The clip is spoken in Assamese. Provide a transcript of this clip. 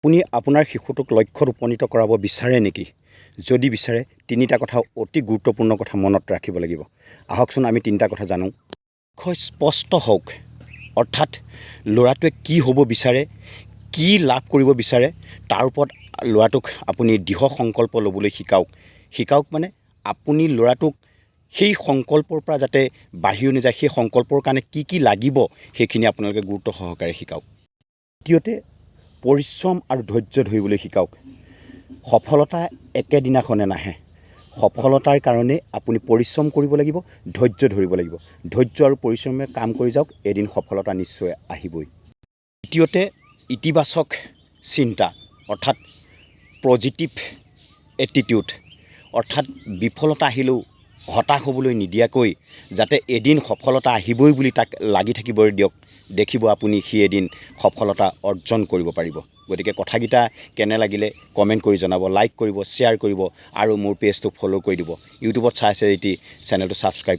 আপুনি আপোনাৰ শিশুটোক লক্ষ্যত উপনীত কৰাব বিচাৰে নেকি? যদি বিচাৰে তিনিটা কথা অতি গুৰুত্বপূৰ্ণ কথা মনত ৰাখিব লাগিব। আহকচোন আমি তিনিটা কথা জানো। স্পষ্ট হওক, অৰ্থাৎ ল'ৰাটোৱে কি হ'ব বিচাৰে, কি লাভ কৰিব বিচাৰে, তাৰ ওপৰত ল'ৰাটোক আপুনি দৃঢ় সংকল্প ল'বলৈ শিকাওক মানে আপুনি ল'ৰাটোক সেই সংকল্পৰ পৰা যাতে বাহিৰ নাযায়, সেই সংকল্পৰ কাৰণে কি লাগিব সেইখিনি আপোনালোকে গুৰুত্ব সহকাৰে শিকাওক। দ্বিতীয়তে পৰিশ্ৰম আৰু ধৈৰ্য ধৰিবলৈ শিকাওক। সফলতা একেদিনাখনে নাহে। সফলতাৰ কাৰণে আপুনি পৰিশ্ৰম কৰিব লাগিব, ধৈৰ্য ধৰিব লাগিব। ধৈৰ্য আৰু পৰিশ্ৰমে কাম কৰি যাওক, এদিন সফলতা নিশ্চয় আহিবই। তৃতীয়তে ইতিবাচক চিন্তা, অৰ্থাৎ পজিটিভ এটিটিউড, অৰ্থাৎ বিফলতা আহিলেও হতাশ হ'বলৈ নিদিয়াকৈ যাতে এদিন সফলতা আহিবই বুলি তাক লাগি থাকিবলৈ দিয়ক। দেখিব আপুনি সি এদিন সফলতা অৰ্জন কৰিব পাৰিব। গতিকে কথাকেইটা কেনে লাগিলে কমেণ্ট কৰি জনাব, লাইক কৰিব, শ্বেয়াৰ কৰিব আৰু মোৰ পেজটো ফ'ল' কৰি দিব। ইউটিউবত চাই আছে যদি চেনেলটো ছাবস্ক্ৰাইব